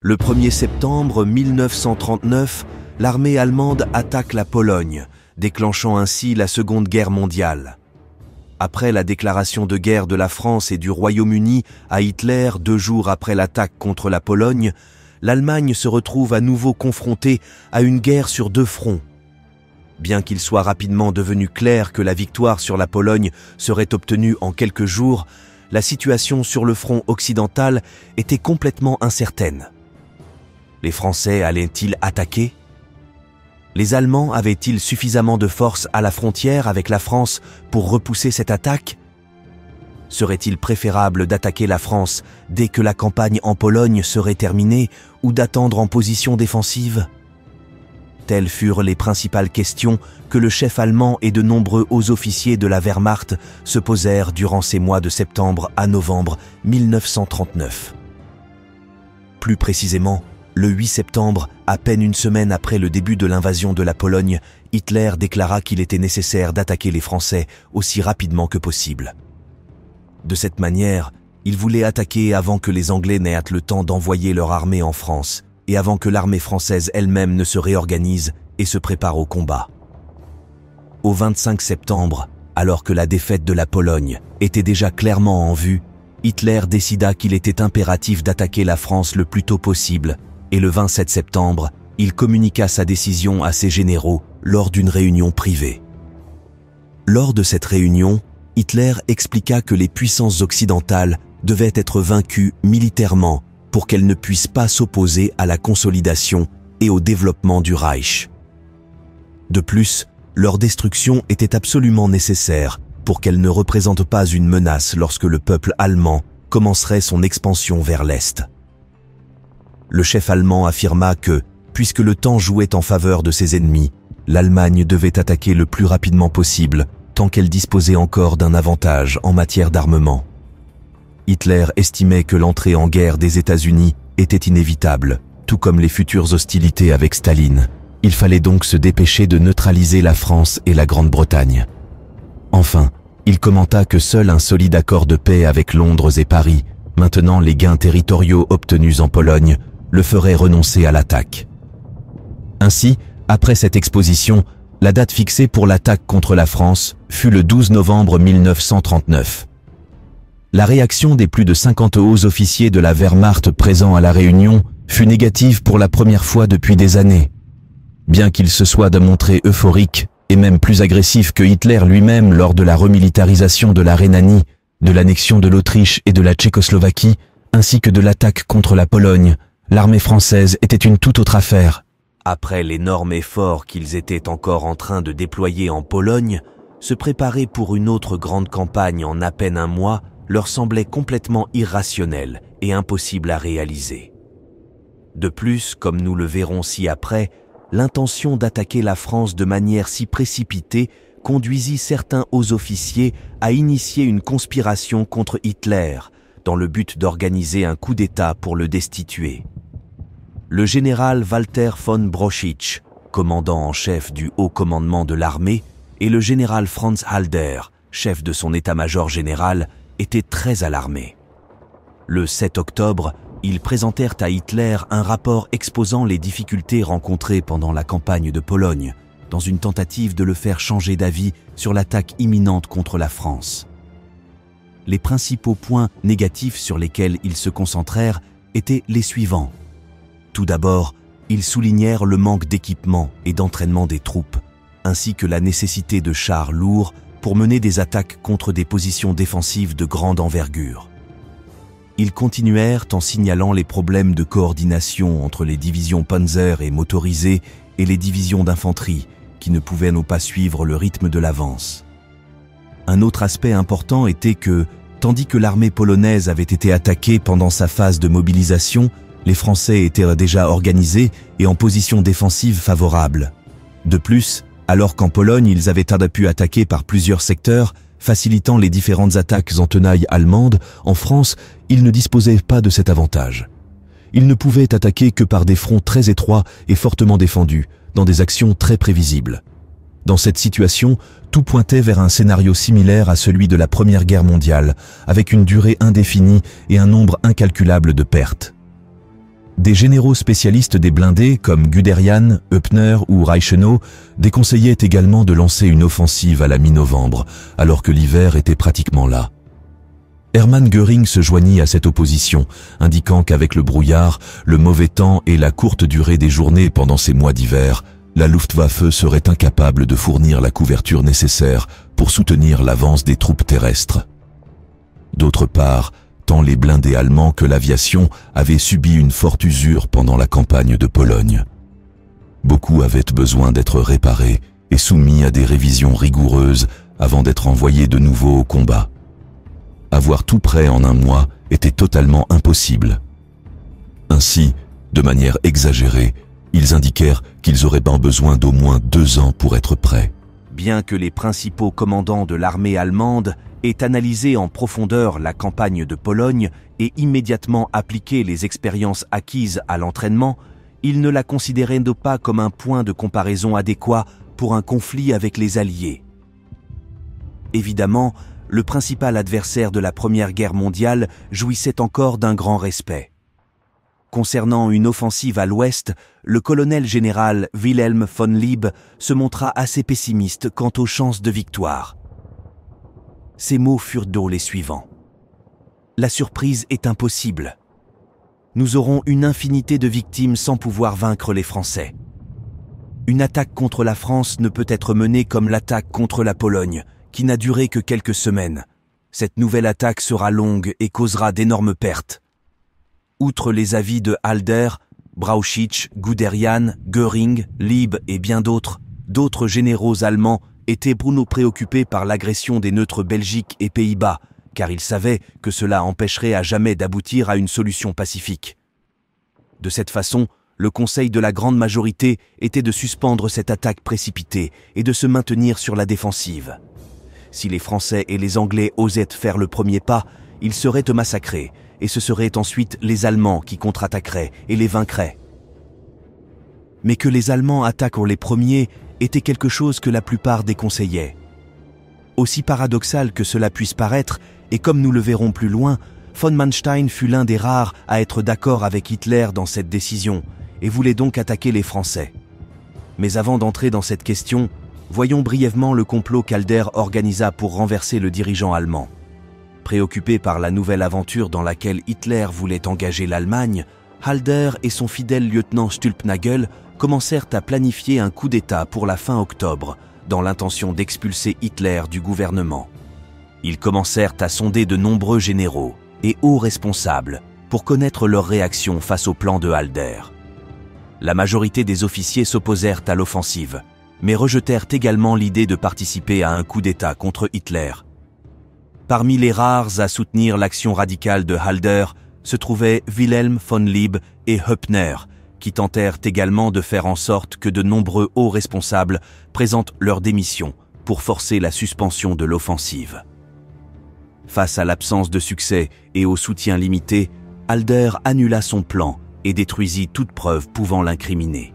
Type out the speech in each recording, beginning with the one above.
Le 1er septembre 1939, l'armée allemande attaque la Pologne, déclenchant ainsi la Seconde Guerre mondiale. Après la déclaration de guerre de la France et du Royaume-Uni à Hitler 2 jours après l'attaque contre la Pologne, l'Allemagne se retrouve à nouveau confrontée à une guerre sur 2 fronts. Bien qu'il soit rapidement devenu clair que la victoire sur la Pologne serait obtenue en quelques jours, la situation sur le front occidental était complètement incertaine. Les Français allaient-ils attaquer ? Les Allemands avaient-ils suffisamment de force à la frontière avec la France pour repousser cette attaque ? Serait-il préférable d'attaquer la France dès que la campagne en Pologne serait terminée ou d'attendre en position défensive ? Telles furent les principales questions que le chef allemand et de nombreux hauts officiers de la Wehrmacht se posèrent durant ces mois de septembre à novembre 1939. Plus précisément, le 8 septembre, à peine une semaine après le début de l'invasion de la Pologne, Hitler déclara qu'il était nécessaire d'attaquer les Français aussi rapidement que possible. De cette manière, il voulait attaquer avant que les Anglais n'aient le temps d'envoyer leur armée en France et avant que l'armée française elle-même ne se réorganise et se prépare au combat. Au 25 septembre, alors que la défaite de la Pologne était déjà clairement en vue, Hitler décida qu'il était impératif d'attaquer la France le plus tôt possible et le 27 septembre, il communiqua sa décision à ses généraux lors d'une réunion privée. Lors de cette réunion, Hitler expliqua que les puissances occidentales devaient être vaincues militairement pour qu'elles ne puissent pas s'opposer à la consolidation et au développement du Reich. De plus, leur destruction était absolument nécessaire pour qu'elle ne représente pas une menace lorsque le peuple allemand commencerait son expansion vers l'Est. Le chef allemand affirma que, puisque le temps jouait en faveur de ses ennemis, l'Allemagne devait attaquer le plus rapidement possible tant qu'elle disposait encore d'un avantage en matière d'armement. Hitler estimait que l'entrée en guerre des États-Unis était inévitable, tout comme les futures hostilités avec Staline. Il fallait donc se dépêcher de neutraliser la France et la Grande-Bretagne. Enfin, il commenta que seul un solide accord de paix avec Londres et Paris, maintenant les gains territoriaux obtenus en Pologne, le ferait renoncer à l'attaque. Ainsi, après cette exposition, la date fixée pour l'attaque contre la France fut le 12 novembre 1939. La réaction des plus de 50 hauts officiers de la Wehrmacht présents à la réunion fut négative pour la première fois depuis des années. Bien qu'il se soit démontré euphorique et même plus agressif que Hitler lui-même lors de la remilitarisation de la Rhénanie, de l'annexion de l'Autriche et de la Tchécoslovaquie, ainsi que de l'attaque contre la Pologne, l'armée française était une toute autre affaire. Après l'énorme effort qu'ils étaient encore en train de déployer en Pologne, se préparer pour une autre grande campagne en à peine un mois leur semblait complètement irrationnel et impossible à réaliser. De plus, comme nous le verrons ci-après, l'intention d'attaquer la France de manière si précipitée conduisit certains hauts officiers à initier une conspiration contre Hitler, dans le but d'organiser un coup d'État pour le destituer. Le général Walter von Broschitsch, commandant en chef du haut commandement de l'armée, et le général Franz Halder, chef de son état-major général, étaient très alarmés. Le 7 octobre, ils présentèrent à Hitler un rapport exposant les difficultés rencontrées pendant la campagne de Pologne, dans une tentative de le faire changer d'avis sur l'attaque imminente contre la France. Les principaux points négatifs sur lesquels ils se concentrèrent étaient les suivants. Tout d'abord, ils soulignèrent le manque d'équipement et d'entraînement des troupes, ainsi que la nécessité de chars lourds pour mener des attaques contre des positions défensives de grande envergure. Ils continuèrent en signalant les problèmes de coordination entre les divisions Panzer et motorisées et les divisions d'infanterie, qui ne pouvaient pas suivre le rythme de l'avance. Un autre aspect important était que, tandis que l'armée polonaise avait été attaquée pendant sa phase de mobilisation, les Français étaient déjà organisés et en position défensive favorable. De plus, alors qu'en Pologne ils avaient pu attaquer par plusieurs secteurs, facilitant les différentes attaques en tenaille allemandes, en France, ils ne disposaient pas de cet avantage. Ils ne pouvaient attaquer que par des fronts très étroits et fortement défendus, dans des actions très prévisibles. Dans cette situation, tout pointait vers un scénario similaire à celui de la Première Guerre mondiale, avec une durée indéfinie et un nombre incalculable de pertes. Des généraux spécialistes des blindés comme Guderian, Höppner ou Reichenau déconseillaient également de lancer une offensive à la mi-novembre, alors que l'hiver était pratiquement là. Hermann Göring se joignit à cette opposition, indiquant qu'avec le brouillard, le mauvais temps et la courte durée des journées pendant ces mois d'hiver, la Luftwaffe serait incapable de fournir la couverture nécessaire pour soutenir l'avance des troupes terrestres. D'autre part, tant les blindés allemands que l'aviation avaient subi une forte usure pendant la campagne de Pologne. Beaucoup avaient besoin d'être réparés et soumis à des révisions rigoureuses avant d'être envoyés de nouveau au combat. Avoir tout prêt en un mois était totalement impossible. Ainsi, de manière exagérée, ils indiquèrent qu'ils auraient besoin d'au moins 2 ans pour être prêts. Bien que les principaux commandants de l'armée allemande aient analysé en profondeur la campagne de Pologne et immédiatement appliqué les expériences acquises à l'entraînement, ils ne la considéraient pas comme un point de comparaison adéquat pour un conflit avec les Alliés. Évidemment, le principal adversaire de la Première Guerre mondiale jouissait encore d'un grand respect. Concernant une offensive à l'ouest, le colonel général Wilhelm von Lieb se montra assez pessimiste quant aux chances de victoire. Ses mots furent les suivants. « La surprise est impossible. Nous aurons une infinité de victimes sans pouvoir vaincre les Français. Une attaque contre la France ne peut être menée comme l'attaque contre la Pologne, qui n'a duré que quelques semaines. Cette nouvelle attaque sera longue et causera d'énormes pertes. » Outre les avis de Halder, Brauchitsch, Guderian, Göring, Lieb et bien d'autres généraux allemands étaient préoccupés par l'agression des neutres Belgique et Pays-Bas, car ils savaient que cela empêcherait à jamais d'aboutir à une solution pacifique. De cette façon, le conseil de la grande majorité était de suspendre cette attaque précipitée et de se maintenir sur la défensive. Si les Français et les Anglais osaient faire le premier pas, ils seraient massacrés, et ce seraient ensuite les Allemands qui contre-attaqueraient et les vaincraient. Mais que les Allemands attaquent les premiers était quelque chose que la plupart déconseillaient. Aussi paradoxal que cela puisse paraître, et comme nous le verrons plus loin, von Manstein fut l'un des rares à être d'accord avec Hitler dans cette décision, et voulait donc attaquer les Français. Mais avant d'entrer dans cette question, voyons brièvement le complot qu'Halder organisa pour renverser le dirigeant allemand. Préoccupé par la nouvelle aventure dans laquelle Hitler voulait engager l'Allemagne, Halder et son fidèle lieutenant Stülpnagel commencèrent à planifier un coup d'État pour la fin octobre, dans l'intention d'expulser Hitler du gouvernement. Ils commencèrent à sonder de nombreux généraux et hauts responsables pour connaître leur réaction face au plan de Halder. La majorité des officiers s'opposèrent à l'offensive, mais rejetèrent également l'idée de participer à un coup d'État contre Hitler. Parmi les rares à soutenir l'action radicale de Halder se trouvaient Wilhelm von Lieb et Höppner, qui tentèrent également de faire en sorte que de nombreux hauts responsables présentent leur démission pour forcer la suspension de l'offensive. Face à l'absence de succès et au soutien limité, Halder annula son plan et détruisit toute preuve pouvant l'incriminer.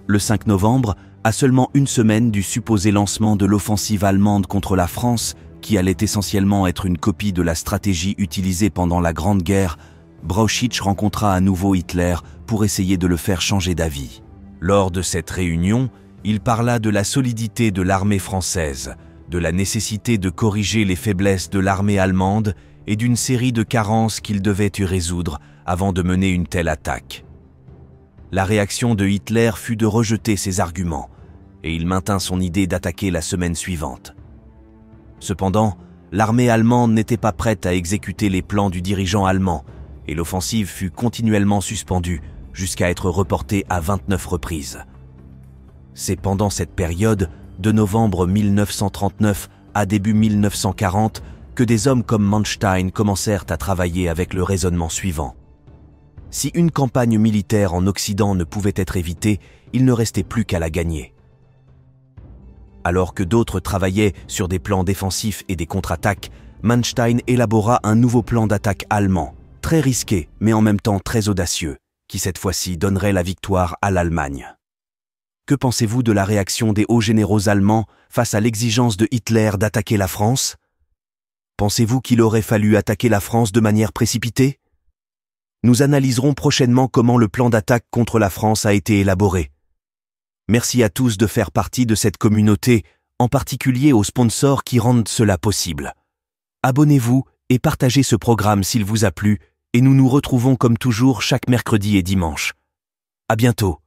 Le 5 novembre, à seulement une semaine du supposé lancement de l'offensive allemande contre la France, qui allait essentiellement être une copie de la stratégie utilisée pendant la Grande Guerre, Brauchitsch rencontra à nouveau Hitler pour essayer de le faire changer d'avis. Lors de cette réunion, il parla de la solidité de l'armée française, de la nécessité de corriger les faiblesses de l'armée allemande et d'une série de carences qu'il devait y résoudre avant de mener une telle attaque. La réaction de Hitler fut de rejeter ces arguments, et il maintint son idée d'attaquer la semaine suivante. Cependant, l'armée allemande n'était pas prête à exécuter les plans du dirigeant allemand, et l'offensive fut continuellement suspendue jusqu'à être reportée à 29 reprises. C'est pendant cette période, de novembre 1939 à début 1940, que des hommes comme Manstein commencèrent à travailler avec le raisonnement suivant. Si une campagne militaire en Occident ne pouvait être évitée, il ne restait plus qu'à la gagner. Alors que d'autres travaillaient sur des plans défensifs et des contre-attaques, Manstein élabora un nouveau plan d'attaque allemand, très risqué mais en même temps très audacieux, qui cette fois-ci donnerait la victoire à l'Allemagne. Que pensez-vous de la réaction des hauts généraux allemands face à l'exigence de Hitler d'attaquer la France? Pensez-vous qu'il aurait fallu attaquer la France de manière précipitée? Nous analyserons prochainement comment le plan d'attaque contre la France a été élaboré. Merci à tous de faire partie de cette communauté, en particulier aux sponsors qui rendent cela possible. Abonnez-vous et partagez ce programme s'il vous a plu, et nous nous retrouvons comme toujours chaque mercredi et dimanche. À bientôt.